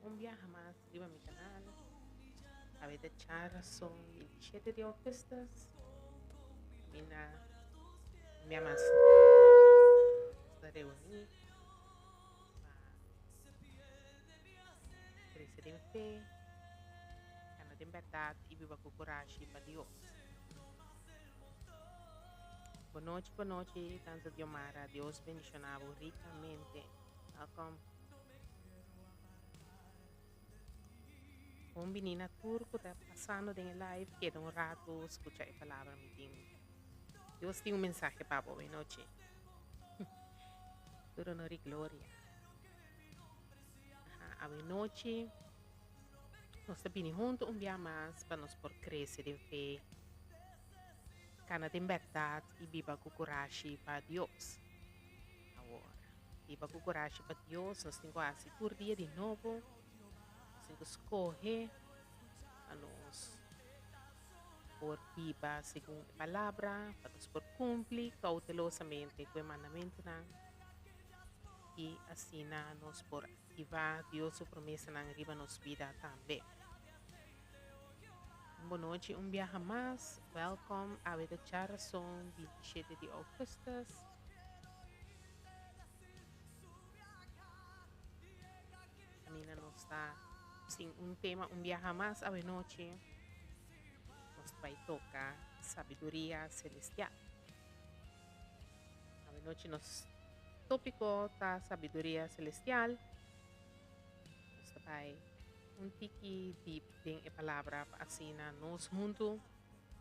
un viaje más arriba a mi canal. A ver, de charlas son 27 de augustus. Mina, un viaje más nos reunir para crecer en fe, ganar en verdad y vivir con coraje para Dios. Boa noite, tanto Diomara. Deus bendicionava ricamente. Welcome. Um menina turco está passando em live, queda um rato escuchar a palavra. Deus tem um mensagem para boa noite. Todo honor e glória. A noite, nós estamos juntos um dia mais para nós por crescer em fé, cana de verdade e viva com coragem para Deus. Agora, viva com coragem para Deus, nós temos quase por dia de novo, nós temos que escolher a nós por viva segundo a palavra, para nós por cumprir cautelosamente com o mandamento e assim nós por ativar Deus sua promessa na riba nos vida também. Boa noite, um dia mais. Welcome a Vida Charason, 27 de augustus. A Nina nos está sim um tema, um dia mais a noite. Nos vai tocar sabedoria celestial. A noite nos tópico está sabedoria celestial. Nos vai um tiki deep em a palavra assim nós juntos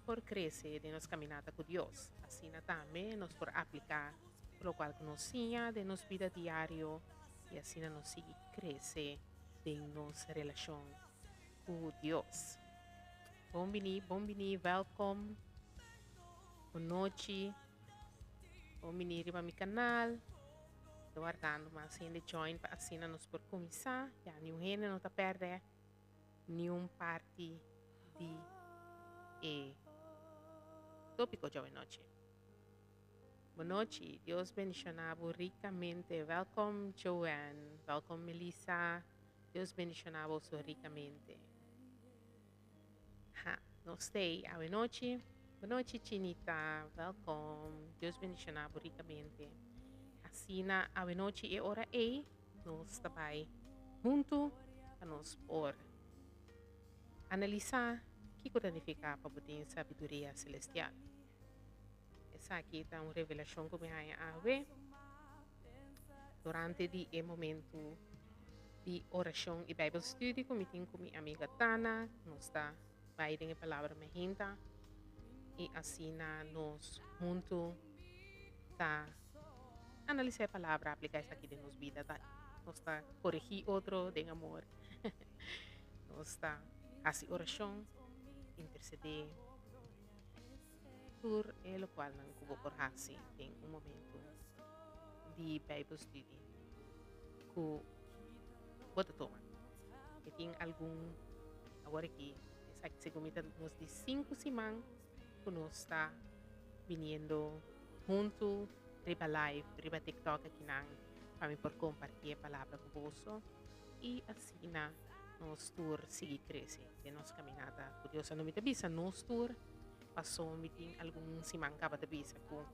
por crescer de nossa caminhada com Deus. Assim também nós por aplicar o qual conhecia de nossa vida diária e assim nós seguir crescer em nossa relação com Deus. Bom bem, welcome. Boa noite. Bom bem para meu canal. Estou aguardando mais gente join para assim nós por começar. Já nenhum gente não está perdendo nenhum parte de tópico de hoje noite. Boa noite, Deus bendicionava ricamente. Welcome, Joanne. Welcome, Melissa. Deus bendicionava ricamente. Nós temos a noite. Boa noite, Chinita. Welcome. Deus bendicionava ricamente. Assim, a noite é hora aí. Nós estamos juntos para nós por analisar o que significa para poder sabedoria celestial. Essa aqui está uma revelação que me a ver durante o momento de oração e Bible study que eu tenho com minha amiga Tana. Nós está vai a palavra mejinta e assim nós juntos está analisar a palavra, aplicar isso aqui de nossa vida, tá? Nós está corrigir outro de amor. Nós está fazer oração, interceder por el qual não cubo por fazer em momento de Bible study que bota toma. E tem algum agora aqui, essa que se comenta nos de 5 semanas que nós está vindo junto riba live, riba TikTok aqui para mim por compartilhar a palavra com você e assim nós tour seguir crescer de nossa caminhada com Deus. Não me avisa, nós tour passou me tem algum semana acaba de avisa com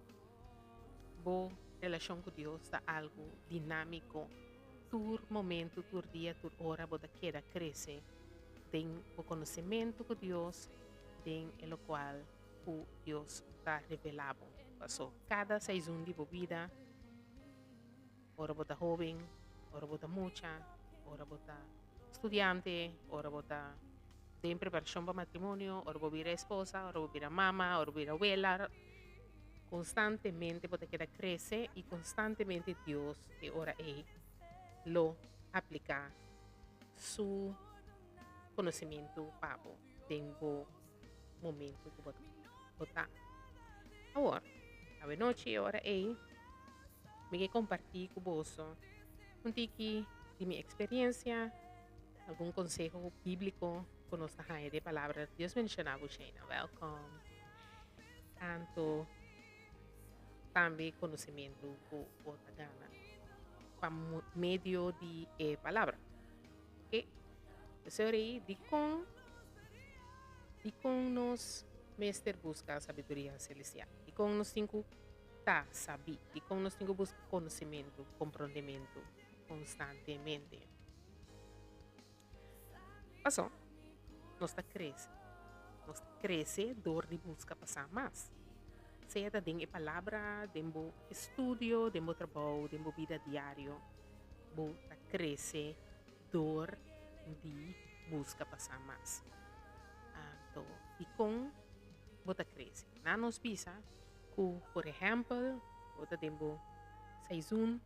boa relação com Deus está algo dinâmico. Tur momento, tur dia, tur hora, bota queda crescer tem o conhecimento com Deus, tem o qual o Deus está revelado. Passou cada season de vida, ora bota jovem, ora bota mucha, ora bota estudiante, ora bota tem preparação para matrimônio, ora vou vir a esposa, ora vou vir a mama, ora vou vir a abuela. Constantemente bota queda crescer e constantemente Deus de ora lo aplicar su conhecimento para o tempo momento que botar. Agora, a noite hora me compartilhar com você um tiki de minha experiência, algum conselho bíblico que nós temos de palavra. Deus menciona você, welcome. Tanto também conhecimento que você gana por meio de palavra. porque seori di con nos mester busca sabedoria celestial. Di con nos cinco tá saber. Di com nos cinco busca conhecimento, compreendimento constantemente. Passou, nós está cresce. Nós cresce dor de busca passar mais. Seja tem a palavra, dembo estudio, dembo trabalho, dembo vida diário, bo tá cresce dor de busca passar mais. Então, e com bota cresce. Na nos pisa, que, por exemplo, bota dembo saison,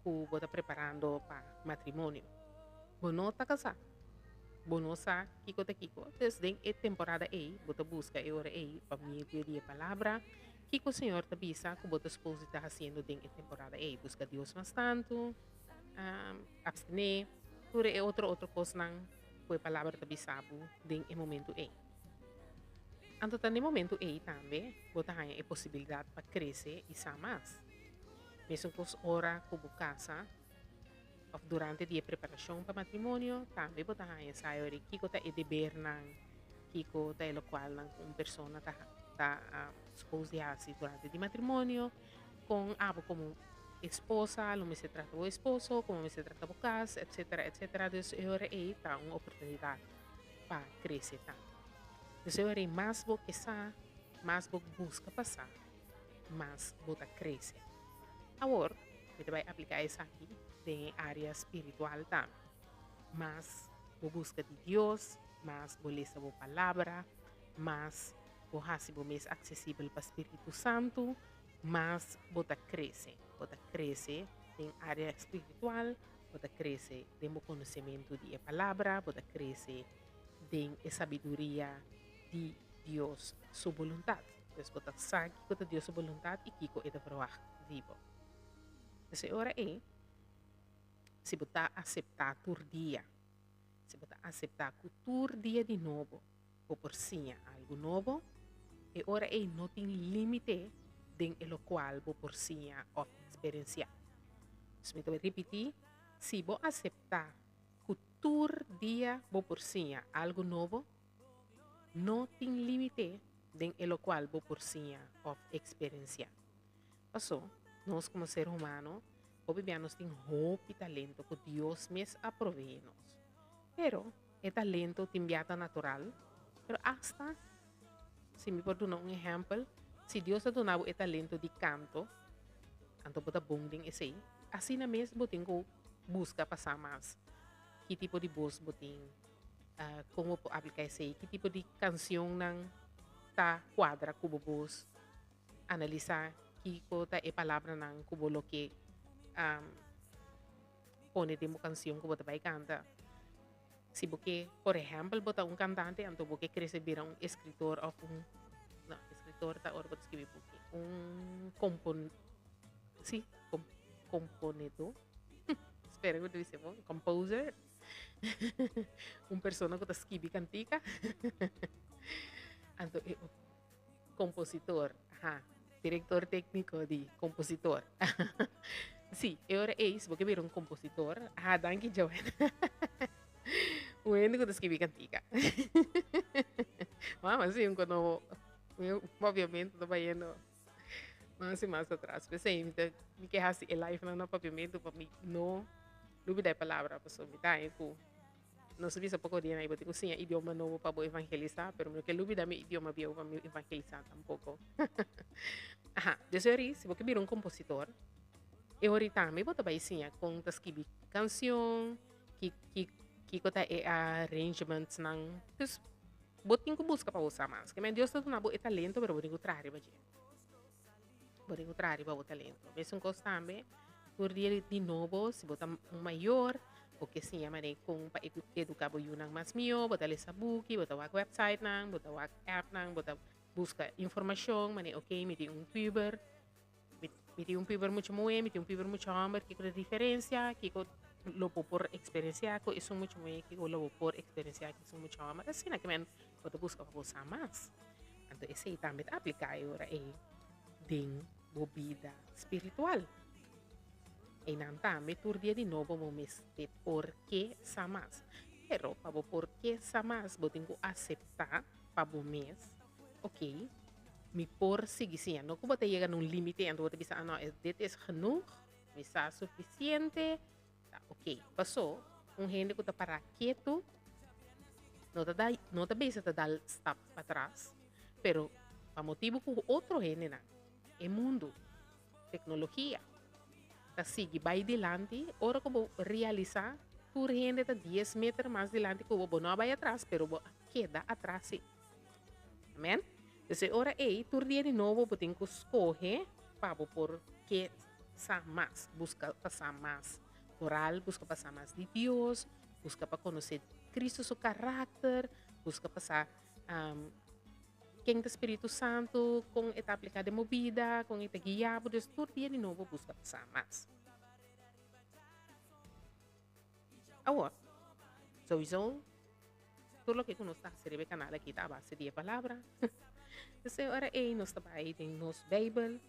que bota preparando para matrimônio. Bono tá casar. Bono sa kiko ta kiko. Desde a temporada aí, bota busca e hora aí, para mim pedir a palavra. Kiko Senhor ta bisa, que bota esposa está fazendo den a temporada aí. Busca Deus mais tanto, abstener, por é outro coisa não, foi palavra ta bisabu den a momento aí. Então, no momento aí também, bota a possibilidade para crescer e sa mais. Mesmo com as horas que casa, of durante dia preparação para matrimônio, também bota a sair de kiko ta e deber nang kiko ta lo qual nang uma pessoa ta esposa durante di matrimônio, com abo como esposa, lo me se trata o esposo, como me se trata o casa, etc, etc. Dus agora aí tá uma oportunidade para crescer tanto. Dus agora aí mais bo que sa, mais bo busca passar, mais bota crescer. Agora, você vai aplicar isso aqui em área espiritual também. Mas vou busca de Deus, mas vou ler a palavra, mas vou fazer mais acessível para o Espírito Santo, mas vou crescer. Vou crescer em área espiritual, vou crescer em conhecimento de palavra, vou crescer em sabedoria de Deus, sua vontade. Então, vou saber que Deus sua vontade e que é para vivo. Então, agora é se você aceitar todo dia, se você aceitar que todo dia de novo, ou por sim algo novo, e ora é não tem limite dentro do qual você por sim ou experienciar. Se eu repetir, se você aceitar que todo dia você por sim algo novo, não tem limite dentro do qual você por sim ou experienciar. Passou, nós como ser humano, obviamente tem roupa e talento que Deus mesmo aprovei nos. Pero, é talento timbiata natural, pero hasta, se me pode dar um exemplo, se Deus te donava o talento de canto, então você bom din esse, assim na mesmo você tem que buscar passar mais. Que tipo de voz você tem, como aplicar esse, que tipo de canção não tá quadra com voz, analisar que tá é palavra não que você pone de uma canção que você vai cantar. Se você, por exemplo, botar um cantante, então você quer receber um escritor ou não, escritor tá hora para escrever porque componedor, espera que eu disse bom, composer, pessoa que está escrevendo cantica, então é o compositor, diretor técnico de compositor. Sim, agora é isso, porque vira um compositor. Danke, Joanne. O único que escrevi cantica. Mas sim, quando obviamente estou vendo mais e mais atrás. Pensei, me que assim, é live não papiamento para mim não dúvida a palavra, pessoa me dá não sabia se pouco dia aí, eu tenho sim idioma novo para evangelizar, mas eu quero dúvida meu idioma bio para evangelizar tampouco. Desde se você vira um compositor, e ahorita também você vai sim com escrever canção, que kota é arrangements ng dus boting ko busca para usar mais que Deus está dando o talento pero boting ko trari ba dia boting ko trari ba o talento mesmo coisa também por dia de novo se botar maior o que se llama de com para educar bo yun ang mas mio botar sa buki botar website nang botar app nang botar busca informação mane okay me tem tuber me tem tuber muito moe me tem tuber muito hammer que a diferença que lo por experiencia ko isso muito muito que lo por experiencia que isso muito mas assim na que men pode buscar para usar mais então esse também aplica agora é ding vida espiritual e não também tur dia de novo momento porque sa mais Pero, para por que sa mas, bo tengo aceitar para o mês, ok, me por seguir sim, não que você chega num limite e você pensa, ah, não, dit is genoeg, me está suficiente, tá, ok, passou, gente que está para quieto, não está bem se dar step para trás, pero, para motivo que outro gente na, é mundo, tecnologia, tá sigue vai delante, ora como realizar, tu gente está 10 metros mais delante que o não vai atrás, pero queda atrás, sim. Amen? Então, ora aí, tu de novo, você tem que escolher para por que sa mais, busca passar mais oral, busca passar mais de Deus, busca para conhecer Cristo, seu caráter, busca passar quem é o Espírito Santo, com está aplicado em vida, com está guiado, então tu de novo busca passar mais. Agora, sowieso, tudo o que nós está recebendo canal aqui está a base de palavra. Então, ora aí, nós trabalhamos em nossa Bíblia,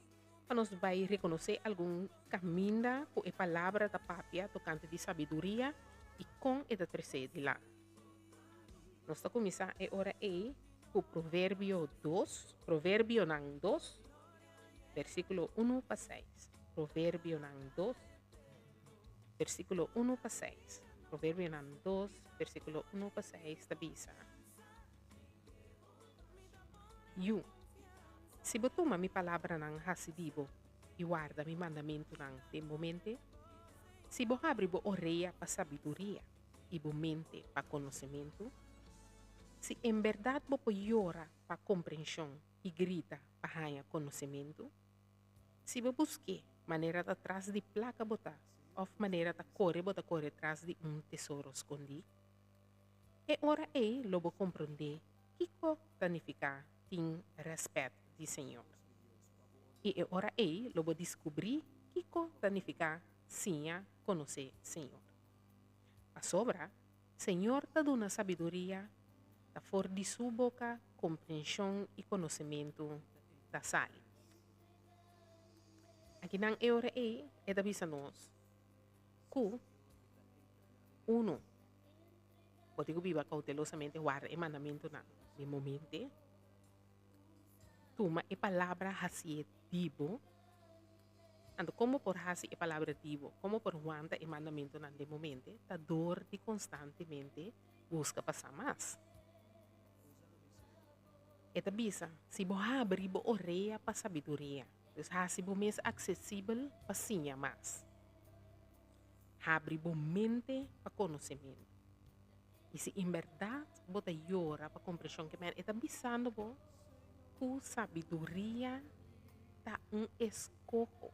para nós vai reconhecer algum caminho com a palavra da papia, tocante de sabedoria, e com a terceira de lá. Nós estamos começando a ora aí, com Provérbio 2, Provérbio 2, versículo 1 para 6. Provérbio 2, versículo 1 para 6. Provérbio 2, versículo 1 para 6, está bisa. Yu, se você toma minha palavra ng hasidibo e guarda mi mandamento ng tempomente, se você abre a orelha para sabedoria e a mente para conhecimento, se em verdade você llora para compreensão e grita para ganhar conhecimento, se você busca maneira de atrás de placa botar, ou maneira de correr atrás de tesouro escondido, é hora aí lobo compreender que significa tem respeito de Senhor. E é hora aí lobo descobrir que significa sim conhecer Senhor. A sobra, Senhor te dá sabedoria, da for de sua boca, compreensão e conhecimento da sal. Aqui não é hora aí, é da visa nós, que, uno, pode viver cautelosamente guarda o mandamento na de momento, toma a palavra hasi dibo, ando como por hasi a palavra dibo, como por guarda o mandamento na de momento, ta dor de constantemente busca passar mais. Eta bisa, se você abrir a orelha para sabedoria, então se você mais acessível para sinha mais. Abre a mente para conhecimento. E se em verdade você llora para compreensão que está bisando bo, que sabedoria está escojo.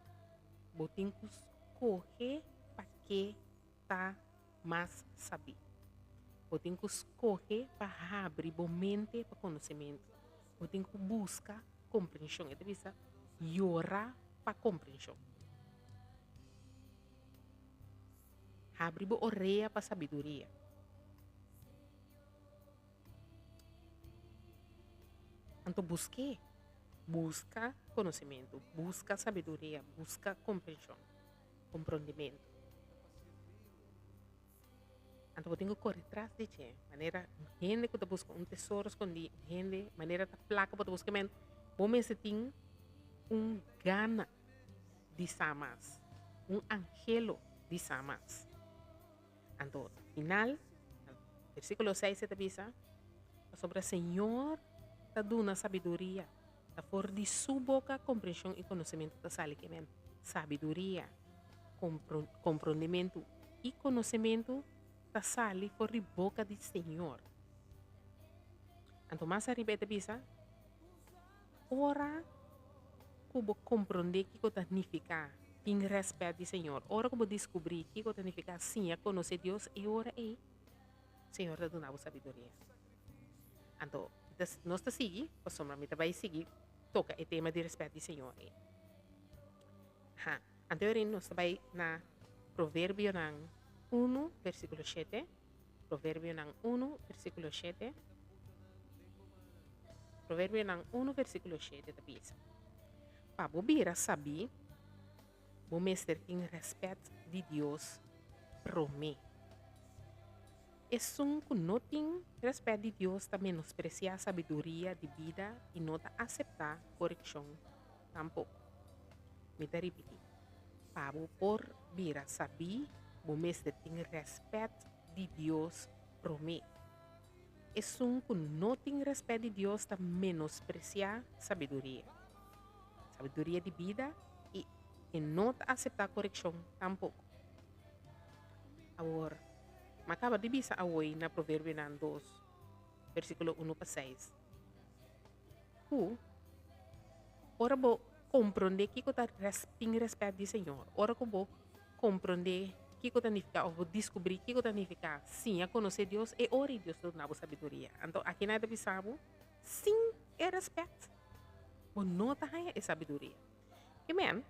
Você tem que escolher para que está mais saber. Você tem que escolher para abrir a mente para conhecimento. Você tem que buscar compreensão. Então, bisa llorar para compreensão. Abre a orelha para sabedoria. Então, busca conhecimento, busca sabedoria, busca compreensão, compreendimento. Então, eu tenho que correr atrás de ti. Maneira, gente que busca tesouro escondido, gente, maneira da placa para buscar, mas você tem gana de samas, angelo de samas. Então, final, versículo 6 se te avisa, sobre o Senhor te dá sabedoria, da for de sua boca compreensão e conhecimento da sali que men. Sabedoria, compreendimento e conhecimento da sali for de boca do Senhor. Então, mais arriba te avisa, ora que você compreender que significa em respeito do Senhor. Ora que você descobrir que significa sim a conhecer Deus e ora é Senhor te dá sabedoria. Então, nós te seguimos, o sombra me vai seguir, toca o tema de respeito do Senhor. Então, nós vai na Provérbio 1, versículo 7. Provérbio 1, versículo 7. Provérbio 1, versículo 7, te diz. Para você saber, você tem respeito de Deus para mim. Es un que no tem respeto de Deus, tá menospreciar a sabedoria de vida e não tá aceitar correção tampouco. Me tá repetir. Pabo por vira saber, o mês de tem respeito de Deus promete. Es um que não tem respeito de Deus, tá menospreciar sabedoria. Sabedoria de vida e não tá aceitar correção tampouco. Agora, acaba de bisa away na Provérbio 2, versículo 1 para 6. Ora bo compreender que está tem respeito do Senhor. Ora que bo compreender que está significa ou descobrir que está significa sim a conhecer Deus e ora Deus dá na sabedoria. Então aqui nada bisabo sim é respeito. Bo não tá é sabedoria. Que men,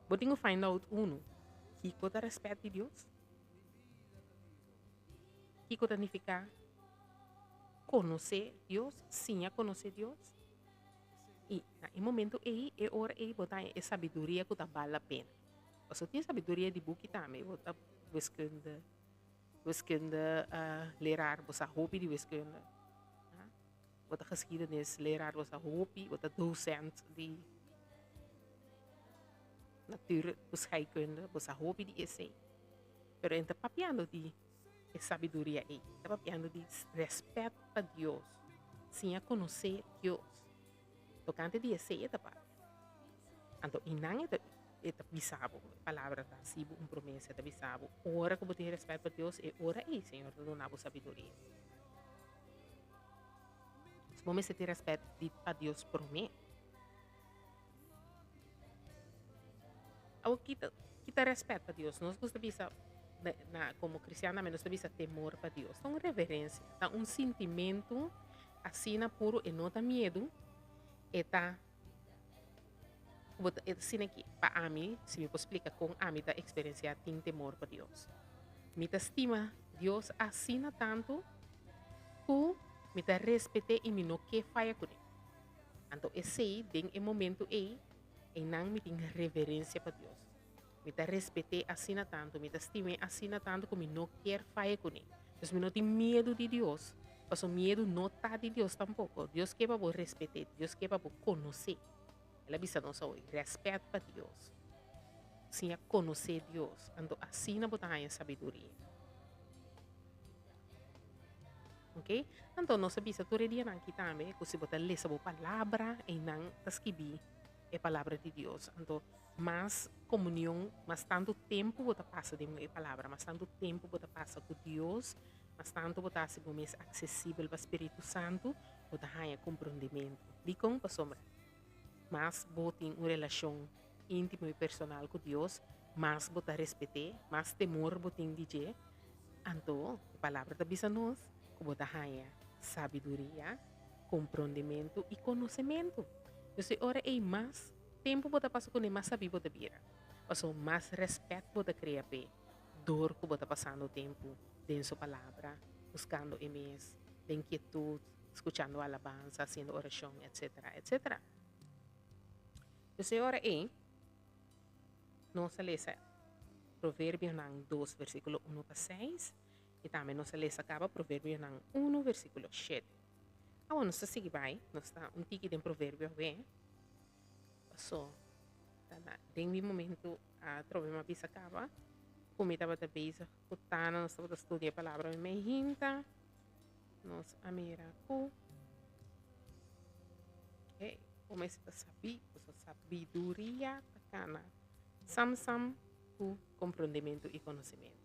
bo tenho find out que está respeito de Deus. Que está significa conhecer Deus, sim a conhecer Deus. E no momento aí é hora aí botar a sabedoria que tá vale a pena. Você tem sabedoria de book também, botar wiskunde leraar, você hobby de wiskunde. Botar geschiedenis leraar, você hobby, botar docent de natuurscheikunde, você hobby de essay. Pero enta papiando de sabedoria aí, tá papiando de respeito a Deus, sim a conhecer Deus. Tocante dia sei eta pa. Anto inang eta bisabo. Palavra ta sibo promessa eta bisabo. Ora que botar respeito para Deus e ora aí, Senhor, te donava sabedoria. Se você ter respeito a Deus promete. Ao kita respeito a Deus, nós gosta bisa como cristiana, nós bisa temor para Deus. Então reverência, tá sentimento assim na puro e não tá medo. Eta assim aqui para mim se me explica com a mim da experiência tem temor para Deus me estima Deus assim tanto que me respeite e me não que faia com ele então esse tem um momento aí e não me tem reverência para Deus me respeite assim tanto me estima assim tanto que me não quer faia com ele então me não tem medo de Deus. Mas o medo não está de Deus tampoco. Deus quer para você respeitar, Deus quer para você conhecer. Ela bisa não só respeito para Deus. Sim, a conhecer Deus. Então, assim não botar a sabedoria. Ok? Então, nós bisa todo dia aqui também, que se botar ler a palavra e não escrever a palavra de Deus. Então, mais comunhão, mais tanto tempo você passa de a palavra, mais tanto tempo você passa com Deus. Mas tanto botar se mais acessível para o Espírito Santo, botar ganha compreendimento. Dicom para sombra. Mas botem uma relação íntima e personal com Deus, mas botar respeito, mais temor botem dizer. Então, a palavra da bisa nós, que botar ganha sabedoria, compreendimento e conhecimento. Então, ora é mais tempo botar passa com mais saber botar vira. Passou mais respeito botar criar pé. Dor que botar passando o tempo. De sua palavra, buscando e-mails, de inquietud, escuchando alabanza, haciendo oración, etcétera, etcétera. Entonces, ahora nos lesa Proverbios 2, versículo 1 para 6, y también nos lesa acaba Proverbios 1, versículo 7. Ahora, nos sigue vai, nos está un tiki de Proverbios, passou, em um momento, a problema bisa acaba, como estava da base, putana, nós estamos estudando a palavra me hinta, nós amira ku, como está sabedoria takana, sam ku compreendimento e conhecimento.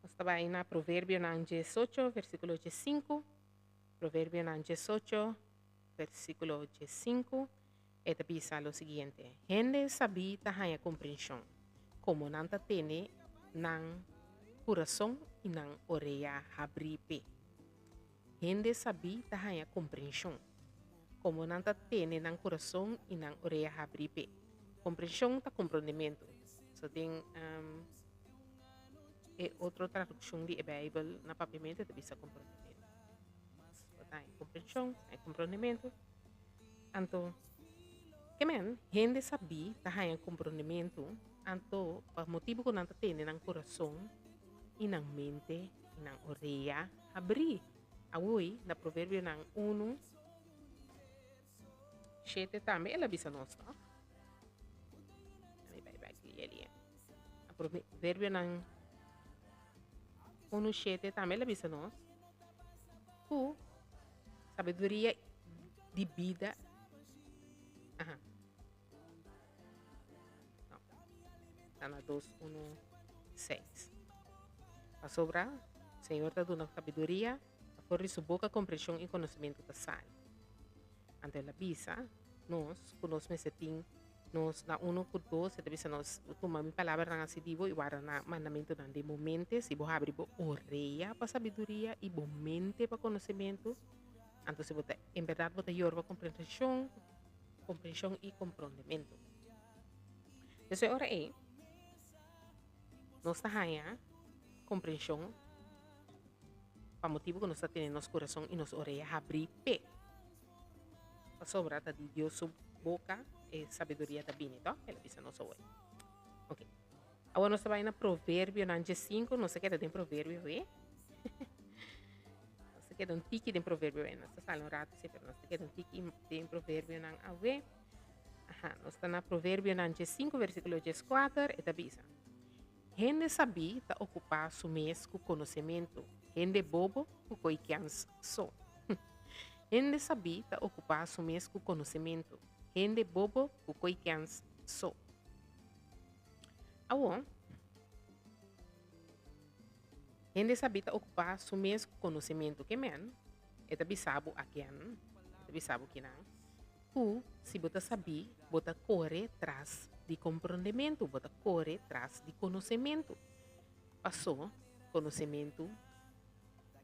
Nós estamos aí na Provérbio 18, versículo 5, Provérbio 18, versículo 5. Eta bisa lo siguiente. Gente sabi tahaya compreensão, como nanta tene nang coração e nang oreia habripe. Gente sabi tahaya compreensão, como nanta tene nang coração e nang oreia habripe. Compreensão tá compreendimento. So tem outra tradução de Bible na papiamento tá bisa compreendimento. So tá compreensão, é compreendimento. Então que men, gente sabi, tahayan compreendimento, anto, pa motivo ko nanta tene ng coração, inang mente, inang oreja, abri. Awoy, na provérbio ng 1:7 também, ela bisa nós, no? May back ali. A provérbio ng 1:7 também, ela bisa nós. Ku, sabedoria de vida. Aha. Não. Está na 2:1:6. A sobra, Senhor está dando sabedoria, a forri sua boca, compreensão e conhecimento da sal. Ante ela bisa, nós, conosco me setim, nós na 1:2, ela bisa nós, toma minha palavra na asidivo, e guarda na mandamento na de momento, se você abrir a orelha para sabedoria e a mente para conhecimento, então se você, em verdade, você yorba compreensão e compreendimento. Então, ora é, nós está compreensão para motivo que nós está tendo nosso coração e nossa orelha abrir pé. Para sobra, está de Deus sua boca e sabedoria da bine, tá? Ela bisa nossa oi. Ok. Agora nós vai na provérbio na 5, não sei que tem provérbio, é? Não sei que tem um tique de provérbio, é? Nós está falando rato, sempre nós que tem um tique de provérbio na ave. Aha, nós está na provérbio na 5, versículo 4, e tá bisa. Gente sabi ta ocupar su mês com conhecimento. Gente bobo com coiquians só. Gente sabi ta ocupar su mês com conhecimento. Gente bobo com coiquians só. Awon. Gente sabi ta ocupar su mês com conhecimento. Que men? Eta bisabo akian. Eta bisabo kinang. Se você sabe, você corre atrás de compreendimento, você corre atrás de conhecimento. Passou, conhecimento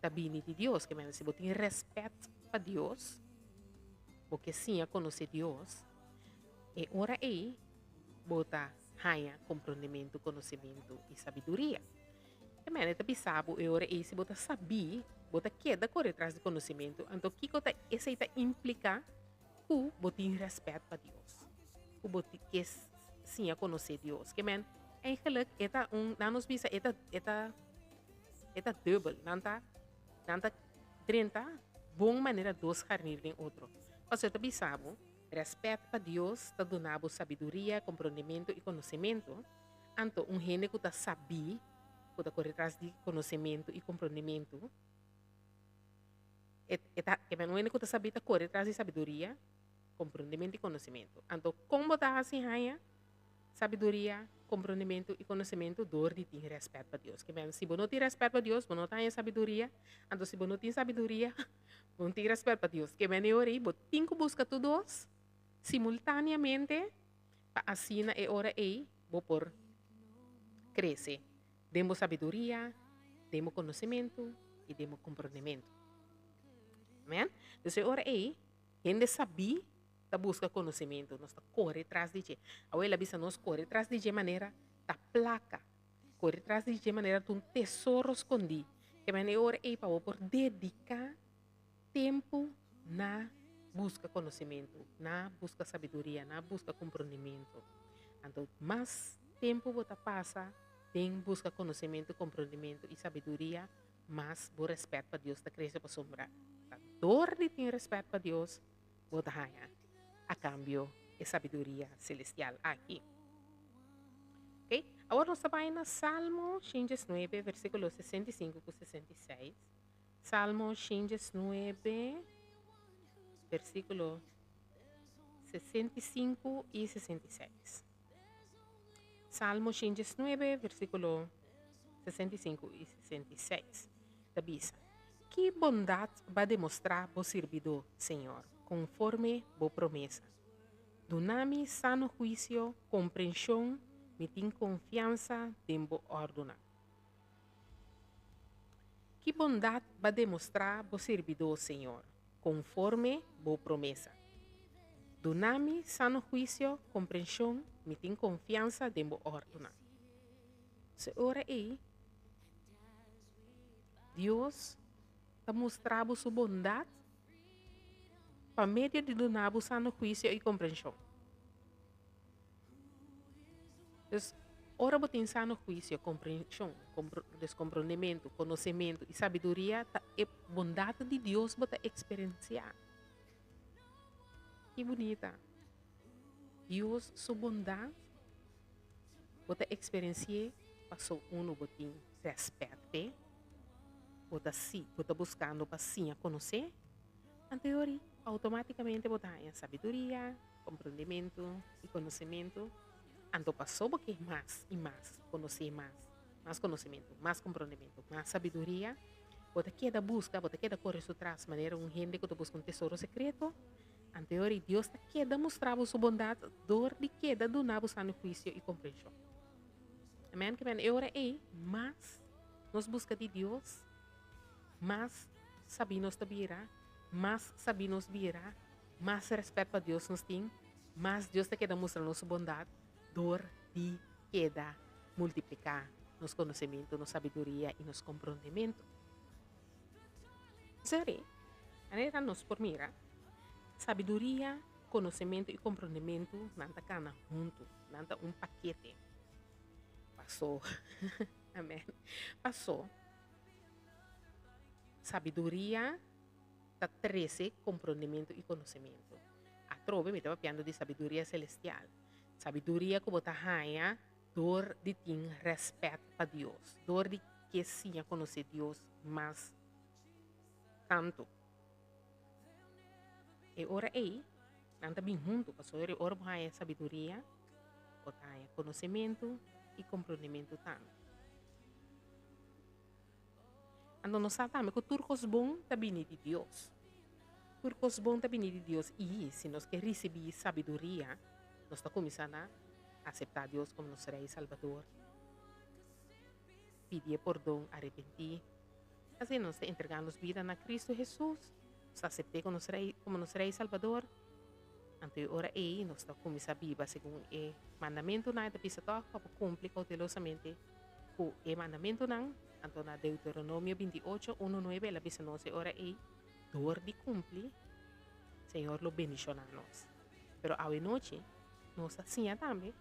da bine de Deus, que se você tem respeito para Deus, porque sim a conhecer Deus, e ora aí, você ganha compreendimento, conhecimento e sabedoria. Que você sabe, e ora aí, se você sabe, você quer correr atrás de conhecimento, então o que isso implica? Você tem respeito para Deus. Você quer sim a conhecer Deus. Que men, eigenlijk, na nos bisa, eta dubbel. Nanta 30, boa maneira dos carnir em outro. Mas eu também sabe, respeito para Deus, está dando sabedoria, compreendimento e conhecimento. Então, gente que está sabe, que está correr atrás de conhecimento e compreendimento, que men, gente que está sabe, está correr atrás de sabedoria, compreendimento e conhecimento. Então, como está assim, sabedoria, compreendimento e conhecimento, dor de ter respeito para Deus. Que bem, se você não tem respeito para Deus, você não tem sabedoria. Então, se você não tem sabedoria, você não tem respeito para Deus. Que bem, eu orei, você tem que buscar todos simultaneamente, para assim, é hora aí, você por crescer. Demos sabedoria, demos conhecimento e demos compreendimento. Amém? Então, é hora aí, gente sabe, ta busca conhecimento, nós ta corre atrás de ti. A ela bisa nós corre atrás de ti maneira ta placa, corre atrás de ti maneira de um tesouro escondido. Que maneira hora é para por dedicar tempo na busca conhecimento, na busca sabedoria, na busca compreendimento. Então, mais tempo você passa em busca conhecimento, compreendimento e sabedoria, mas o respeito para Deus está crescendo para sombra. A dor de ter respeito para Deus, você ganha a cambio de sabedoria celestial aqui. Ok? Agora nós vamos na Salmo 9, versículo 65 e 66. Salmo 9, versículo 65 e 66. Salmo 9, versículo 65 e 66. Tabisa. Que bondade vai demonstrar o servidor, Senhor, conforme a promessa. Donami sano juízo, compreensão, me tem confiança, tempo ordena. Que bondade vai demonstrar o servidor, Senhor, conforme a promessa. Donami sano juízo, compreensão, me tem confiança, tempo ordena. Se ora aí, Deus está mostrando sua bondade para meio de donar sano juízo e compreensão. Então, Ora botin sano juicio, compreensão, descompreendimento, conhecimento e sabedoria é bondade de Deus bota experienciar. Que bonita. Deus, sua bondade, bota experienciar, passou botin respeite, bota buscando para sim a conhecer, anterior, automaticamente bota sabedoria, compreendimento e conhecimento. Ando passou porque mais e mais, conhecer mais conhecimento, mais compreendimento, mais sabedoria. Bota queda busca, bota queda corre atrás, maneira gente que busca um tesouro secreto. Anterior, Deus está queda mostrava sua bondade, dor de queda do nabo sano juízo e compreensão. Amém? Que bem, agora mas nos busca de Deus, mas sabemos tabira, mas sabemos vira, mais respeito para Deus nos tem, mas Deus está queda mostrando sua bondade, dor de queda multiplicar nos conhecimento, nos sabedoria e nos compreendimento. Sério, maneira nos por mira, sabedoria, conhecimento e compreendimento nanta cana junto, nanta paquete. Passou, amém. Passou. Sabedoria, tá 13, compreendimento e conhecimento. A trove me estava piando de sabedoria celestial. Sabedoria que bota raia, dor de ter respeito para Deus, dor de que sim a conhecer Deus mais tanto. E ora nanta bem junto, passou ora raia sabedoria, bota raia conhecimento e compreendimento tanto. Ando nós sabemos que turcos bom também de Deus. Turcos bom também de Deus e se nós queremos receber sabedoria, nós estamos começando a aceitar Deus como nosso Rei e Salvador. Pedir perdão, arrepentir. Assim nós estamos entregando vida na Cristo Jesus. Nós aceitamos como nosso Rei e Salvador. Então, ora nós estamos começando a viver segundo o mandamento na pista para cumprir cautelosamente o mandamento não. Então, na Deuteronômio 28, 1:9, ela diz nós, ora dor de cumprir, Senhor lo bendicionar nós. Pero a noite, nós assim também,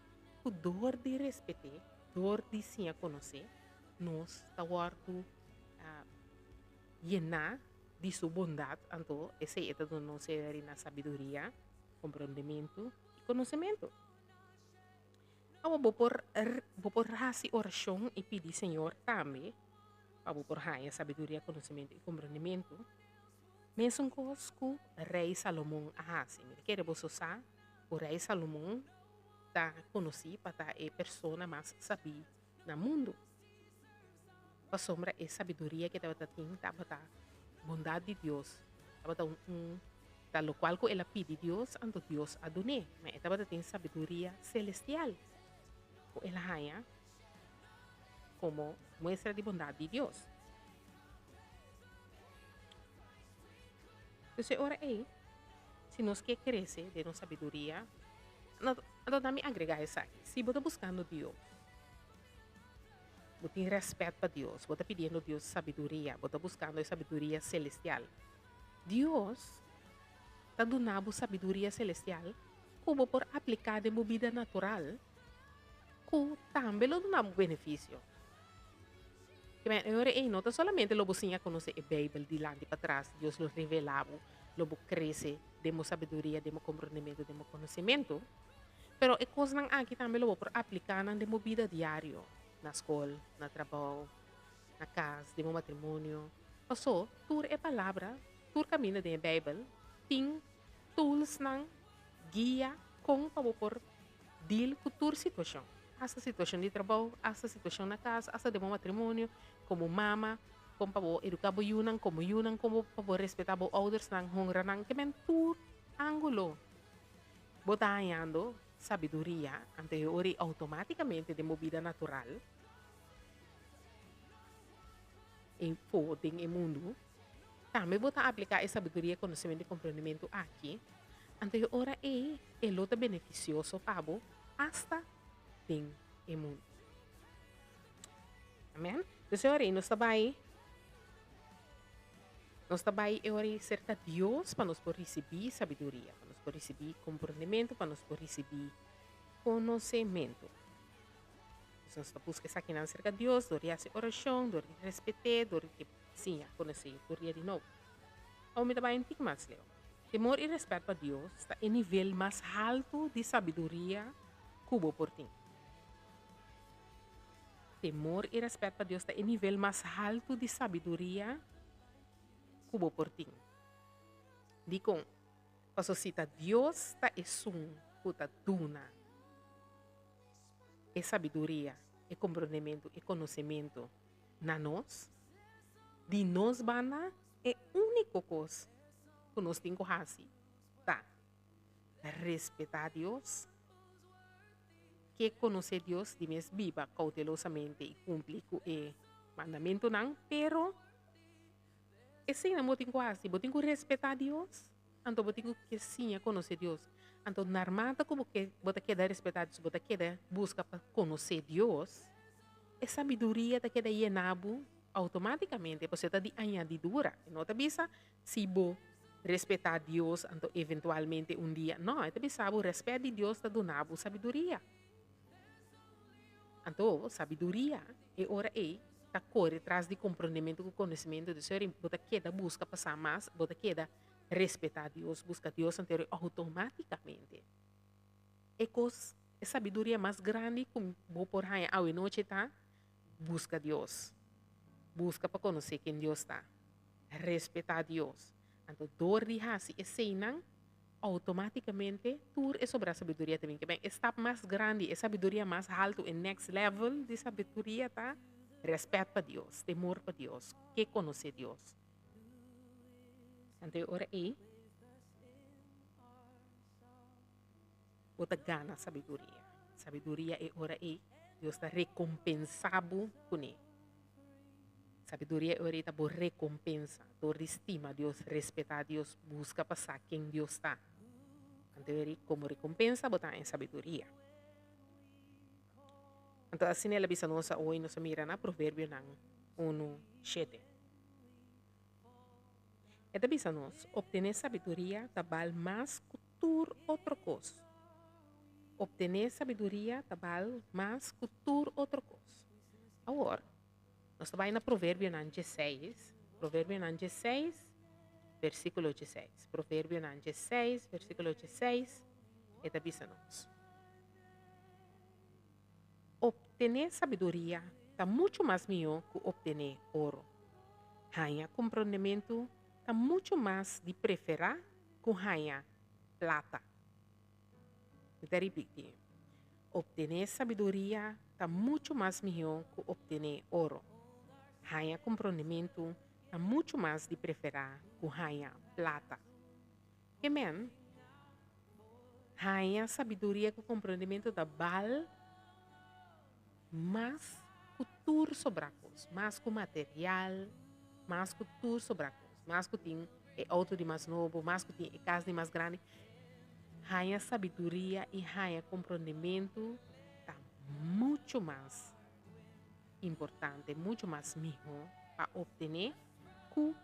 o dor de respeitar, dor de sim a conhecer, nós está guardo llenar de sua bondade, então, esse é o nosso na sabedoria, compreendimento e conhecimento. Eu vou por raci oração e pedir Senhor também, para por raia sabedoria, conhecimento e compreendimento. Mesmo que Rei Salomão assim, quer você saber, o Rei Salomão está conhecido para a pessoa mais sabida no mundo. Para sombra é sabedoria que estava tendo, estava bondade de Deus, estava lo qual que ela pede Deus, então Deus a doné, mas estava tendo sabedoria celestial. Ela haya como muestra de bondade de Deus. Então, agora se nós queremos crescer de nossa sabedoria, não dá me agregar isso aqui. Se você está buscando Deus, você tem respeito para Deus, você está pedindo a Deus sabedoria, você está buscando a sabedoria celestial. Deus está dando sabedoria celestial como por aplicar de vida natural, que também lhe dá um benefício. Agora, não é solamente lo você conhecer a Bíblia de lá para trás, Deus lo revelava, lo cresce, demos sabedoria, demos compreendimento, demos conhecimento, pero é coisa não aqui também lo por aplicar na demo vida diário, na escola, na trabalho, na casa, demo matrimônio. Passou, tur é palavra, tur caminho da Bíblia, tem tools não guia com para por deal com tur situação. Essa situação de trabalho, essa situação na casa, essa de matrimônio, como mama, como para educar o yunang, como para respeitar os outros, nang honra nang kementur, ângulo. Botando sabedoria, anterior automaticamente de movida natural, em foding em mundo, também botar aplicar essa sabedoria, conhecimento e compreendimento aqui, anterior é luta beneficioso para o hasta tem em mundo. Amém? Então, agora nós estamos aí cerca de Deus para nós receber sabedoria, para nós receber compreendimento, para nós receber conhecimento. nós busca aqui acerca de Deus, dor essa oração, dor respetar, dor que sim, conhecer, dor de novo. Ao me também tem mais leo. Temor e respeito para Deus está em nível mais alto de sabedoria cubo por ti. Temor e respeito para Deus está em nível mais alto de sabedoria cubo por ti. Digo, para cita Deus está esum puta duna. É sabedoria, é compreendimento, é conhecimento na nós. De nós bana é único coisa que nós temos que fazer. Tá. Respeitar Deus, que conhecer Deus de mes viva cautelosamente e cumprir com o mandamento não, pero esse não tem que fazer, tem que respeitar Deus, então tem que sim conhecer Deus. Então, normalmente como que você quer respeitar Deus, você quer buscar para conhecer Deus, a sabedoria da queda yenabo automaticamente você está de añadidura. Não te bisa se você respeitar Deus, então eventualmente um dia, não, te bisa o respeito de Deus está donando sabedoria. Então, sabedoria é hora tá corre atrás de compreendimento e conhecimento de ser, você quer busca passar mais, você quer respeitar Deus, busca Deus inteiro automaticamente. É sabedoria mais grande que vou por aí a noite tá, busca Deus. Busca para conhecer quem Deus está. Respeitar Deus. Então, dor de hasi e seinan, automaticamente, tur é sobre a sabedoria também. Que bem, está mais grande, é sabedoria mais alto, é next level de sabedoria, tá? Respeito para Deus, temor para Deus, que conhecer Deus. Então, ora aí, bota gana sabedoria. Sabedoria é ora aí, Deus está recompensado com ele. Sabedoria é ora aí, está por recompensa, por estima Deus, respeitar Deus, busca passar quem Deus está. Então, como recompensa, botar em sabedoria. Então, assim ela bisa nossa hoje, nossa mira na provérbio ng 1:7. Esta bisa nos, obtener sabedoria tabal mais cultur outra coisa. Obtener sabedoria tabal mais cultur outra coisa. Agora, nós vamos na provérbio ng 16, provérbio ng 16, versículo 16. Provérbio ng 16, versículo 16, esta bisa nos. Obtener sabedoria está muito mais melhor que obtener ouro. Ganhar compreendimento está muito mais de preferir que ganhar plata. Vou repetir. Obtener sabedoria está muito mais melhor que obtener ouro. Ganhar compreendimento está muito mais de preferir que ganhar plata. Que men? Ganhar sabedoria com compreendimento da bal mais cultura sobre a coisa, mais com material, mais cultura sobre a coisa, mais que tem auto de mais novo, mais que tem casa de mais grande. Ganha sabedoria e ganha compreendimento está muito mais importante, muito mais melhor para obter que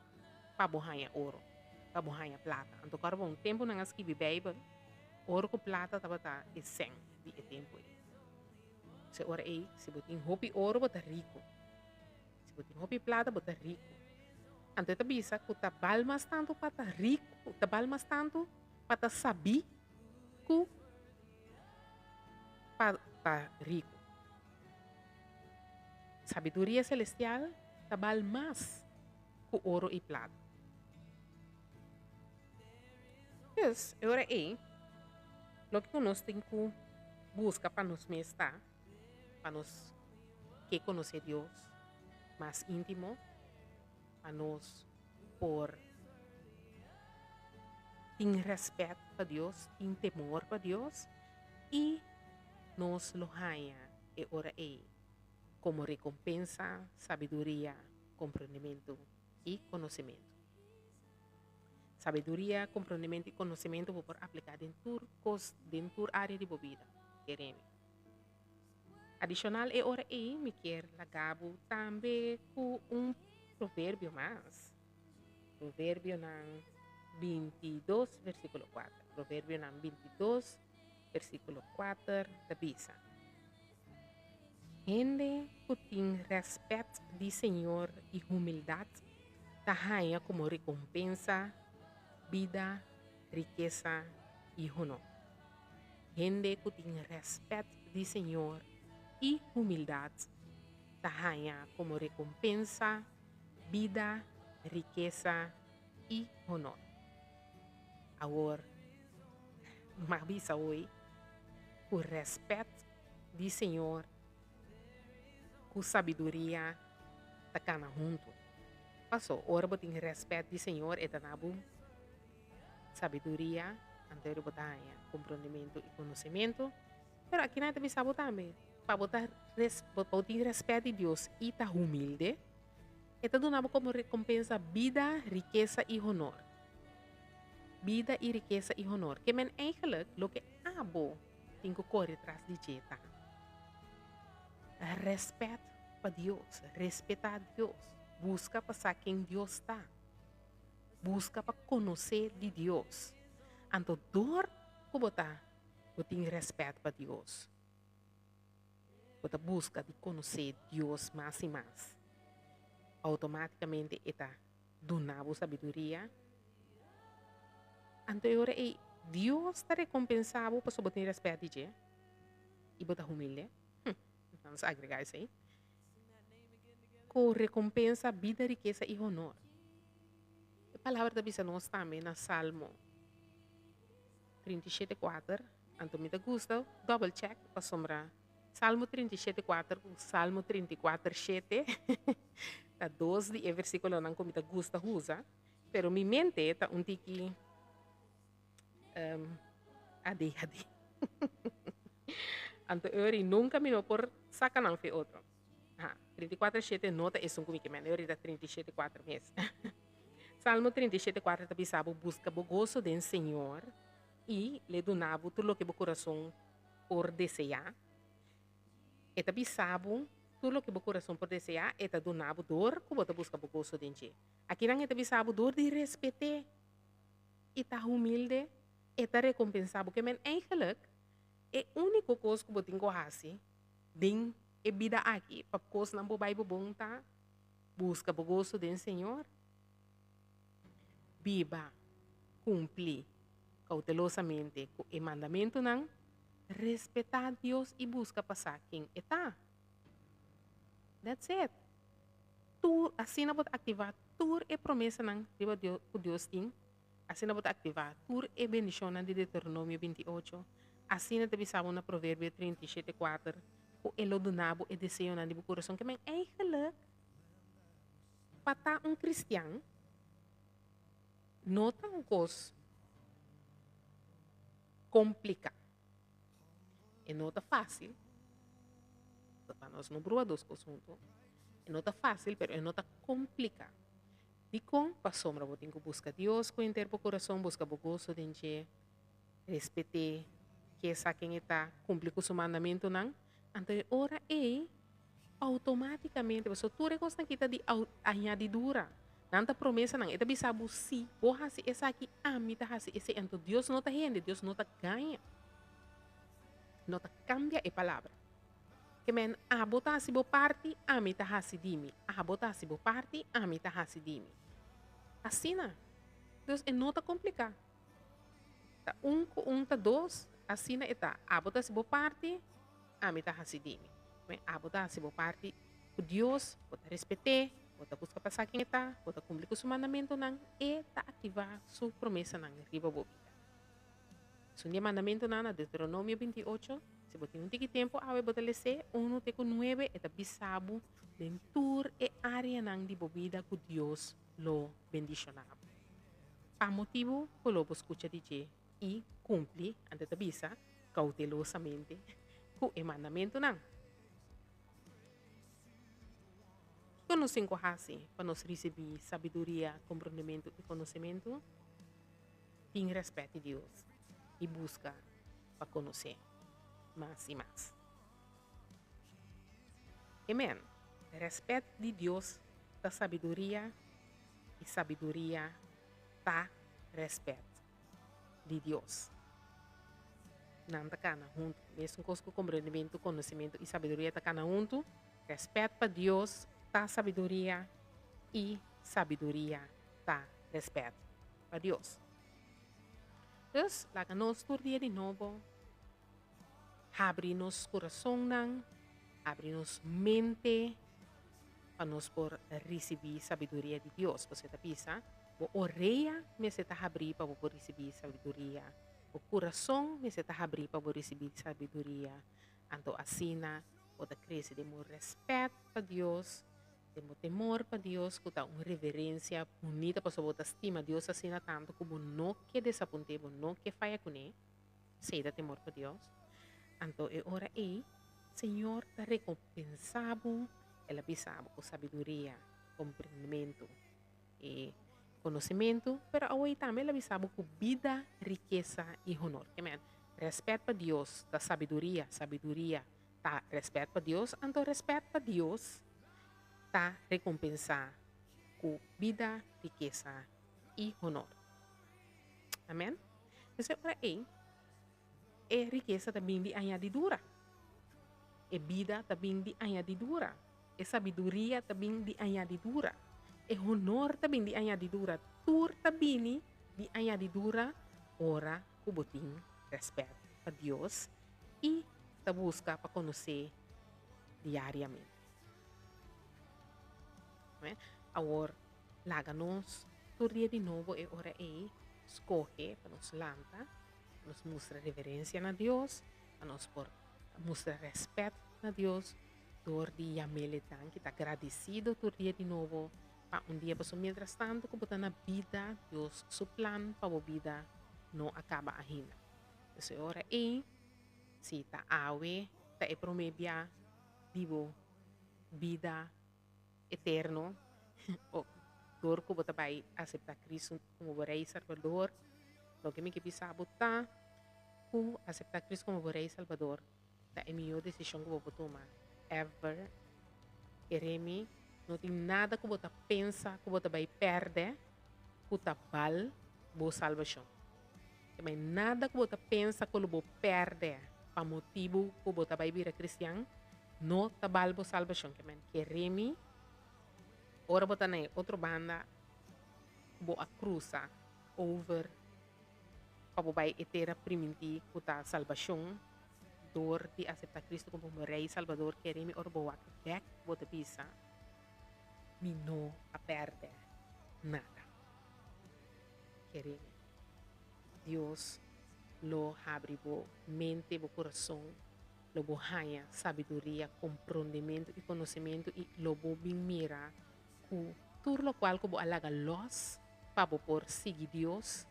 para ganhar ouro, para ganhar plata. Então, agora, um tempo nós que Bíblia, ouro com plata estava é 100 de tempo. Se ora aí, se você tem hobby ouro, você é rico. Se você tem hobby plata, você é rico. Então, você bisa que você vale mais tanto para estar rico, você vale mais tanto para estar saber que para estar rico. Sabedoria celestial vale mais que ouro e plata. Yes, ora aí, o que nós temos que buscar para nos estar, para nos que conhecer Deus mais íntimo, para nós por ter respeito para Deus, ter temor para Deus e nos lo ganha e ora é como recompensa, sabedoria, compreendimento e conhecimento. Sabedoria, compreendimento e conhecimento vou por aplicar dentro da área de vida. Queremos. Adicional é ora aí, me quer lagabo também com provérbio mais. Provérbio ng 22, versículo 4. Provérbio ng 22, versículo 4, da bisa. Gente que tem respeito de Senhor e humildade, ganha como recompensa, vida, riqueza e honor. Gente que tem respeito de Senhor e humildade, ganha como recompensa, vida, riqueza e honor. Agora, mabisa hoje, o respeito de Senhor, com sabedoria, tá cana junto. Passou, ora botin respeito de Senhor e tanabu, sabedoria, anterior botanya, compreendimento e conhecimento. Pero aqui nada bisa também. Para botar botin respeito de Deus e tá humilde, e tá donando como recompensa vida, riqueza e honor. Vida e riqueza e honor. Que men eigenlijk lo que abo tem que correr atrás de jeta. Respeito para Deus, respeitar Deus. Busca para quem Deus está. Busca para conhecer de Deus. Então, dor que você tem respeito para Deus. Você busca de conhecer Deus mais e mais. Automaticamente, está donando sabedoria. Então, agora, Deus está recompensado para você ter respeito de Deus. E você humilde. Vamos agregar isso aí. Com recompensa, vida, riqueza e honor. A palavra da bisa nós também na Salmo 37:4. Então, me gusta, double check para sombra. Salmo 37:4, Salmo 34:7. Tá 2 de versículo não como me gusta usa, pero mi mente tá um tiki adi. Então, eu nunca me por sacanão fe outro. 34:7 nota é um comigo, eu era 37:4 mês. Salmo 37:4 tá bisabo busca o gozo do Senhor e lhe donava tudo o que o coração por desejar. E tá bisabo tudo o que o coração por desejar e tá donava dor que você busca o gozo de Deus. Aqui não é tá bisabo dor de respeito e tá humilde e tá recompensado que men eigenlijk é único coisa que você tem que fazer din e vida aqui para coisa não vai bom tá busca o gozo do Senhor. Viva, cumprir cautelosamente com o mandamento não, respeitar Deus e busca passar quem está. That's it. Tu, assim não pode ativar tudo e promessa não que Deus tem. Assim não pode ativar tudo e bendição de Deuteronômio 28. Assim não deve saber na Provérbio 37:4. O elo do nabo e desejo de coração que men eigenlijk para cristiano não tão coisa complicada. E não tá fácil. Para nós não brua dos coisas juntos. E não tá fácil, mas não tá complicado. E com para sombra, você tem que buscar Deus com inteiro coração, buscar o gozo de Deus, respeitar que essa quem está cumprir com o seu mandamento não. Então, ora é automaticamente você tudo coisa que está de añadidura. Nanta promessa não, eta bisabu si, vou hasi essa aqui, me tá hasi esse, então Deus não tá rende, Deus não tá ganha. Não tá cambia a palavra. Que men, botar se bo parte, me tá hasi dimi. Botar se bo parte, me tá hasi dimi. Assim não. Deus é não tá complicado. Tá com tá dois, assim não está. Botar se bo parte, me tá hasi dimi. Men, botar se bo parte, o Deus, botar respeitar, você busca passar quem está, você cumprir com o seu mandamento não, e tá ativar sua promessa não, riba bo vida. Seu mandamento não, Deuteronômio 28, se você não tem tempo, você lê 1:9, e tá bisabo, dentro e área não de vida que Deus lo bendicionava. Para motivo, você escuta dizer e cumpre, antes da bisa, cautelosamente, com o mandamento não. Que nós temos que fazer para nós receber sabedoria, compreendimento e conhecimento? Tem respeito de Deus e busca para conhecer mais e mais. Amém. Respeito de Deus da sabedoria e sabedoria da respeito de Deus. não tá cana junto. Mesmo com o compreendimento, conhecimento e sabedoria tá cana junto, respeito para Deus, tá sabedoria e sabedoria tá respeito para Deus. Deus, lá que nós dia de novo, abre nos coração, abre nos mente, para nós por receber sabedoria de Deus. Você tá pensa? O orelha me se tá abrir para por receber sabedoria. O coração me se tá abrir para por receber sabedoria. Então assim, o da cresce de meu respeito para Deus, de meu temor para Deus, que tá uma reverência bonita para sua estima Deus assim tanto como não que desaponte, não que falha com ele, sei da temor para Deus. Então é hora aí, Senhor, tá recompensado, ela bisabo com sabedoria, compreendimento e conhecimento, pero away também ela bisabo com vida, riqueza e honor. Amen. Respeito para Deus, da sabedoria, sabedoria, tá respeito para Deus, então respeito para Deus, tá recompensar com vida, riqueza e honor. Amém? Então, para aí, é riqueza também de añadidura. É vida também de añadidura. É sabedoria também de añadidura. É honor também de añadidura. Tur também de añadidura. Ora, kubuting respeito para Deus e ta busca para conhecer diariamente. Agora, láganos, tur dia de novo é hora aí, escolhe para nos lanta, para nos mostrar reverência a Deus, para nos mostrar respeito a Deus, door die Yamele dan, que está agradecido por dia de novo, para dia para mientras tanto, que botar na vida, Deus, seu plan para a vida não acaba ainda. Então, agora é, se está awe, está é promebia, vivo, vida eterno, o door que botar vai aceitar Cristo como o Rei Salvador, lo que me que bisa botar, que aceitar Cristo como o Rei Salvador, tá é a melhor decisão que eu vou tomar. Ever, queremi, não tem nada que você pensa que você vai perder, que você vai boa salvação. Também nada que você pensa que você vai perder, para motivo que você vai vir a cristiano, não está bal boa salvação. Queremi, ora você na outra banda, boa cruza over, para vai eterna primiti que está salvação. Door die accepta Cristo como meu Rei Salvador, querem me orboar back bota pisa, me não a perde nada. Querem Deus lo abre bo mente, bo coração, lo bo haya sabedoria, compreendimento e conhecimento e lo bo bem mira ku tur lo qual ko bo alaga los pa bo por seguir Deus,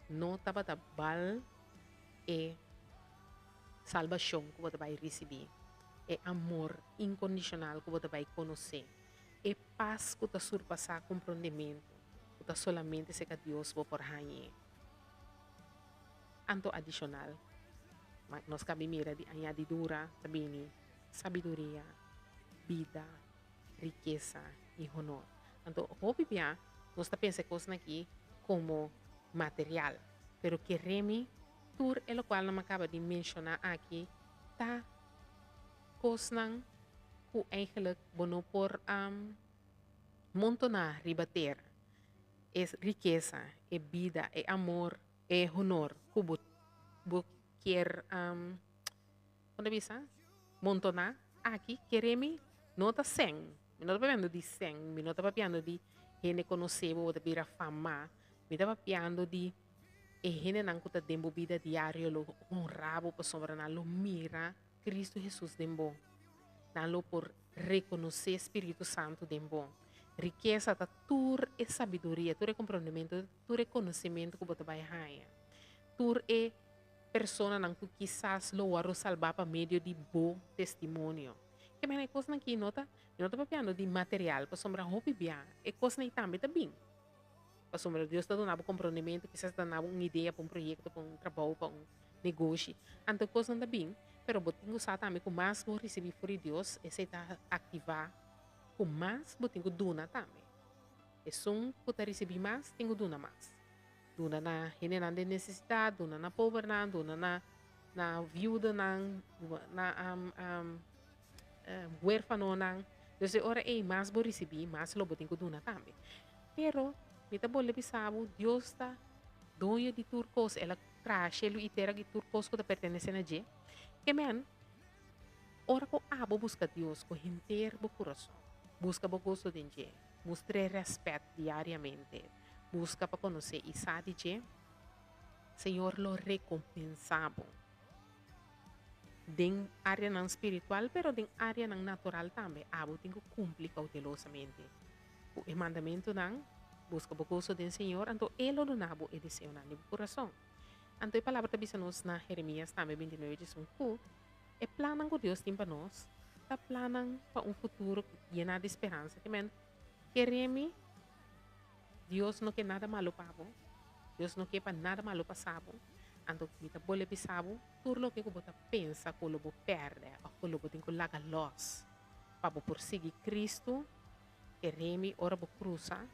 não taba tabal e salvação que você vai receber, é amor incondicional que você vai conhecer, é paz que você surpassar compreendimento, que você solamente se que Deus vai por aí. Anto adicional, nós cabe mira de añadidura também, sabedoria, vida, riqueza e honor. Anto, hobby bia, nós pensa coisas aqui como material, pero queremos tur é o qual não acaba de mencionar aqui, tá coisas que eigenlijk bono por montonar ribater. É riqueza, é vida, é amor, é honor, que bo quer onde bisa? Montonar aqui, queremos não tá sem. Me não tá falando de sem, me não tá falando de gente conhecer ou de vir a fama, me tá falando de e gente não está dando vida diária, lo honrabo para sombra, lo mira Cristo Jesus dembo, não por reconhecer Espírito Santo dembo. Riqueza da tur e sabedoria, tur e compreendimento, tur e conhecimento que você vai ganhar. Tur e persona não que quizás lo waro salvar para meio de bom testemunho. Que mais é coisa que nota papiando de material para sombra roupa bia, é coisa que também tá bem. Para sombra Deus está dando compreendimento, quizás está dando uma ideia para um projeto, para um trabalho, para um negócio. Então, coisa não está bem, pero botinho usar também com mais vou receber por Deus, e se está ativar com mais, botinho duna também. E som que está receber mais, tenho duna mais. Duna na gente de necessidade, duna na pobreza, duna na na viuda ng, na huérfano ng. Dus ora mas bo recebi, mas lo botin ko duna tambe. Pero, mita bo lebi sabo, Dios ta donho de turcos, ela trashe lu itera de turcos que pertenece na je. Que men, ora ko abo busca Deus com inteiro o coração. Busca o gosto de je. Mostre respeito diariamente. Busca para conhecer e sabe je. Senhor lo recompensabo. Den área não espiritual, pero den área não natural também. Abo tenho cumprir cautelosamente. O mandamento não busca o gosto do Senhor, então ele não nabo e desejo na coração. Então a palavra também nos na Jeremias também 29 diz é plano que Deus tem para nós, está plano para um futuro lleno de esperança. Que men, queremos, Deus não quer nada malo para você, Deus não quer para nada malo para sabo. Então, kita boleh pisabo, tudo o que você pensa que você perde, ou que você tem que lagar los, para prosseguir Cristo, queremos, ora você cruza,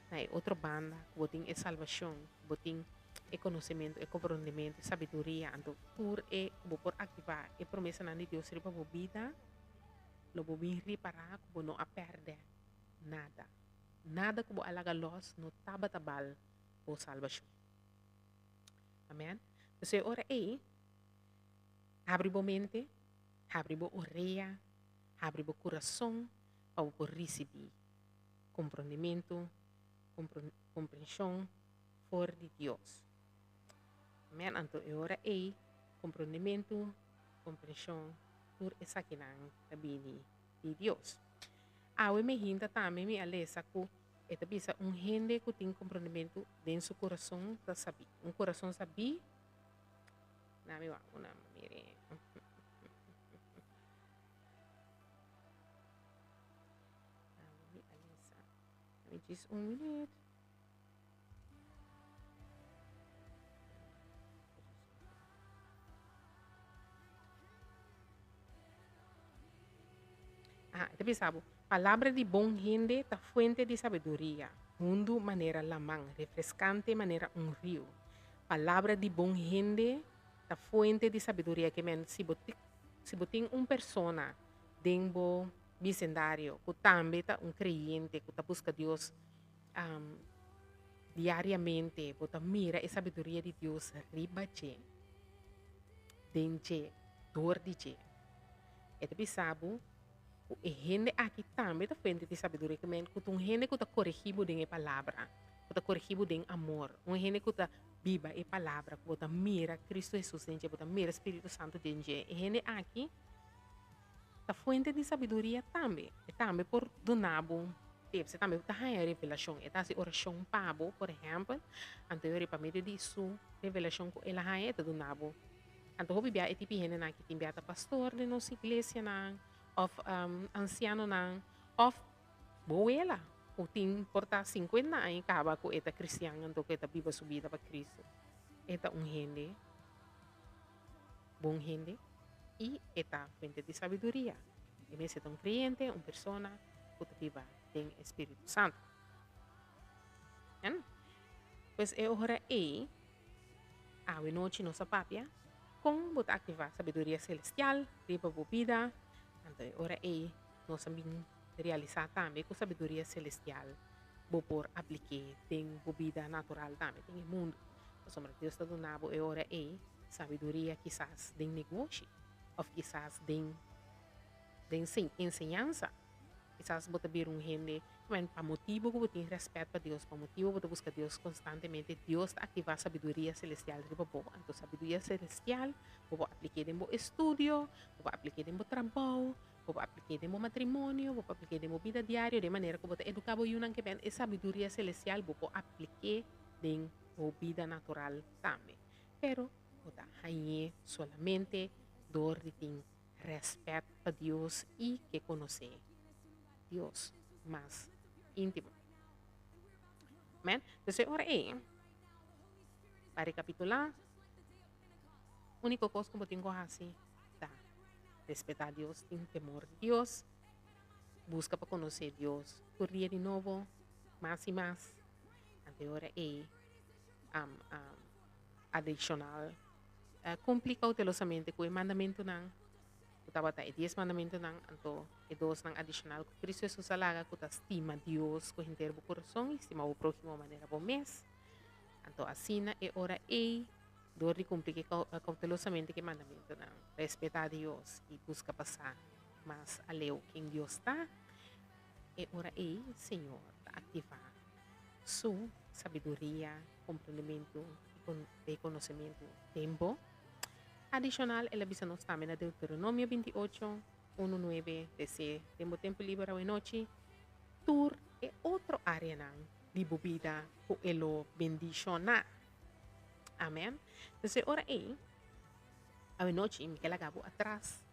na outra banda, você tem a salvação, você tem e conhecimento, e compreendimento, e sabedoria. Então, tudo é por ativar a promessa de Deus para a vida, lo bobin reparar, que não a perder nada. Nada que você alaga los, no tabatabal o salvação. Amém? Então, ora abre a mente, abre a orelha, abre o coração para receber compreendimento, compreensão for de Deus. Amém? Então, ora compreendimento, compreensão por essa que não também de Deus. Eu me hinta também me alesa que é também gente que tem compreendimento dentro do seu coração para saber. Coração saber, na minha uma mire. Me diz minuto. Tapi sabe, palavra de bom gente ta fuente de sabedoria. Mundo maneira lamang, refrescante maneira rio. Palavra de bom gente ta fuente de sabedoria que men se botin persona dentro bicendário, que também tá creyente, que tá busca Deus diariamente, que tá mira a sabedoria de Deus riba che, dentro dor de che. E tapi sabe, e gente aqui também tá fuente de sabedoria que men que um gente que tá corrigido den a palavra, que tá corrigido den amor, gente que tá viva a palavra, que tá mira Cristo Jesus dentro, que tá mira Espírito Santo dentro. E gente aqui tá fuente de sabedoria também, e também por donabo, você também tá a revelação, e tá se oração pabo, por exemplo, anterior para meio disso, revelação que ela é tá donabo. Então, eu bibia é tipo gente aqui tem beata pastor de nossa igreja na of anciano nang of boela o ting porta 50 ay kaba ko eta cristiano to kita viva subida para Cristo. Eta gente bom gente e eta fuente de sabedoria. E mesmo um crente, uma persona que viva tem Espírito Santo. Pues é hora a noite nossa papia com botar ativar sabedoria celestial, viva a vida. Então, ora nós também realizar também com sabedoria celestial, vou por aplicar tem vida natural também, tem o mundo. Então, Deus está dando é ora sabedoria quizás de negócio, ou quizás de ensinança. Quizás você vir gente, para motivo que você tem respeito para Deus, para motivo que você busca Deus constantemente, Deus ativar a sabedoria celestial de você. Então, sabedoria celestial, você aplicar em seu estudo, você aplicar em seu trabalho, você aplicar em seu matrimônio, você aplicar em sua vida diária, de maneira que você educar você que bem, essa sabedoria celestial, você aplicar em sua vida natural também. Pero, você aí solamente dor de ter respeito para Deus e que conhecer Deus mais íntimo. Amém? Então, ora para recapitular, a única coisa que eu tenho que fazer é respeitar Deus, ter temor de Deus, busca para conhecer Deus, correr de novo, mais e mais. Então, ora adicional, cumpli cautelosamente com o mandamento ng kutaba ta 10 mandamento ng anto e dos ng additional ko Cristo Jesus alaga ko ta estima Dios ko hinterbo corazón estima o prójimo maneira bom mês anto asina e ora dori cumpri que cautelosamente que mandamento ng respetar a Dios e busca passar mas aleu quem Deus está e ora Senhor ta activar su sabedoria compreendimento e conhecimento tempo. Adicional, el avisa nos también a Deuteronomio 28, 1:9, dice, tengo tiempo libre hoy noche, tur e otro área ng libo vida ko elo bendiciona. Amen. Entonces, ora hoy noche, me kelagabo atrás,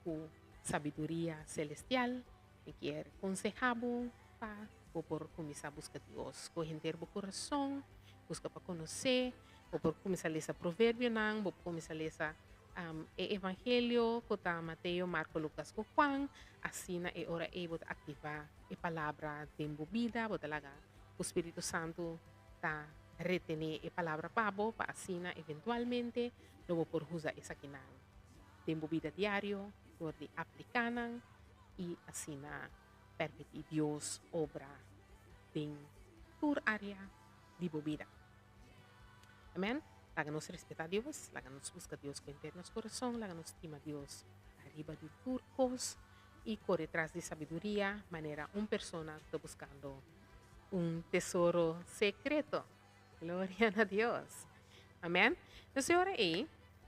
ku sabiduría celestial, me quiere consejabo pa, o por começar a buscar Deus, ko hinter bo coração, busca para conhecer, ou por começar a ler provérbio nang, ou começar a ler e evangelho, kota Mateo, Marco, Lucas, ko Juan, assim na e ora bot ativar e palavra tempo vida, bot talaga o Espírito Santo ta retener e palavra pabo, pa assim na eventualmente, lobo por usar essa kinang tempo vida diário, por de aplicanan, e assim na permitir Deus obra em tur área de vida. Amém? Laga-nos respeitar Deus, laga-nos buscar Deus com internos coração, laga-nos estima Deus arriba de turcos e correr atrás de sabedoria, maneira persona está buscando tesouro secreto. Glória a Deus. Amém? Então, senhora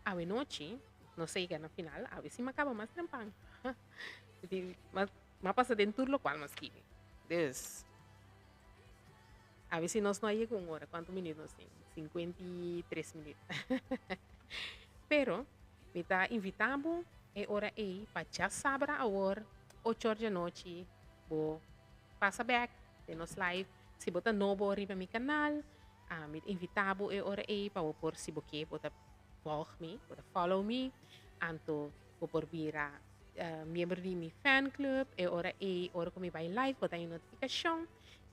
a noite, não sei que no final, a ver se me acaba mais trampang. Mas passa dentro do qual mas que Deus. A ver se nós não chegamos uma hora. Quantos minutos tem? 53 minutos. Pero, me está invitando e hora para já sabra a hora 8 horas da noite. Vou passa back de nos live. Se você novo arriba meu canal, me invitado e hora para por se você bota me, bota follow me, anto vou por vira membro de meu fan club e hora como vai live, bota em notificação.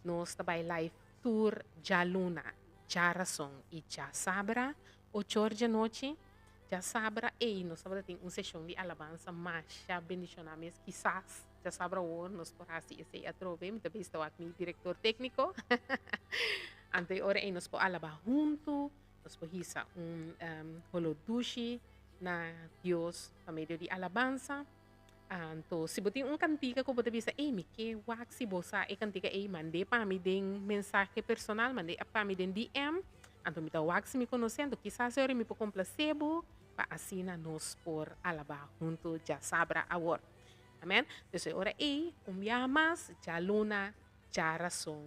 Nós está vai live tour já luna, já razão e já sabra 8 horas da noite. Já sabra nós sabra tem sessão de alabança, mas já bendicionamos quizás já sabra o nós por assim esse atrove, me também estou aqui diretor técnico. Ante ora nós po alabar junto, nós po hisa holodushi na Dios por meio de alabança. Anto, se botin cantiga ko bota bisa, me que wak si bosa cantiga mande pa mi den mensaje personal, mande pa mi den DM, anto mi ta wak si mi conocendo, quizás eu me po complacebo, pa asina nos por alabar junto, já sabra agora. Amém? Então, ora llamas, já luna, já razão.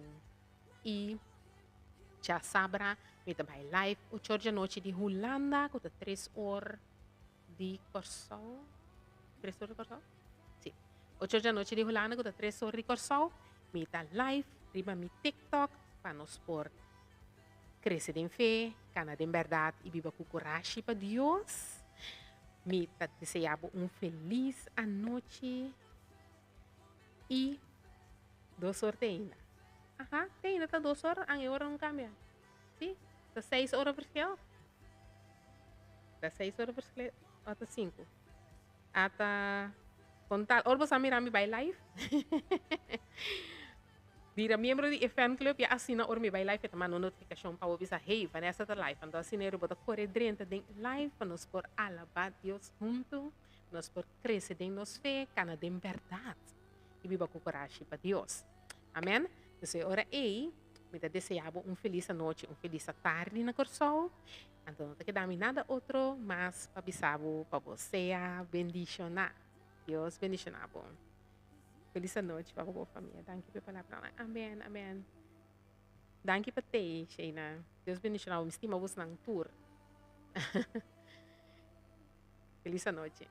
E já sabra, mi ta vai live, 8 horas da noite de Holanda, com 3 horas de Corsol. 3 horas de Corsol? Sim. 8 horas da noite de Holanda, com 3 horas de Corsol. Mi ta live, riba mi TikTok, para nos por crescer em fé, cana de verdade e viva com coragem para Deus. Me tá desejando feliz a noite e 2 horas ainda. Aham, tem ainda tá 2 horas, a hora não cambia. Sim, tá 6 horas por esquerda. Tá 6 horas por esquerda, até 5. Até contar, hora você mirar mi by live. Vira membro de fan club e assina or mi by live et mano notificação para avisa hey Vanessa tá live então assinero bota correr dentro de live para nos por alabar Deus junto nos por crescer de nos fé cana de verdade e viva com coragem para Deus amém então ora me tá desejando feliz noite feliz tarde na Corsol então não te dá nada outro mas para bisabo para você bendicionar Deus bendicionar bom. Feliz noite para a família. Danke pela palavra. Amém, amém. Danke para te, Sheina. Deus bendicionar. Me estima você na tour. Feliz noite.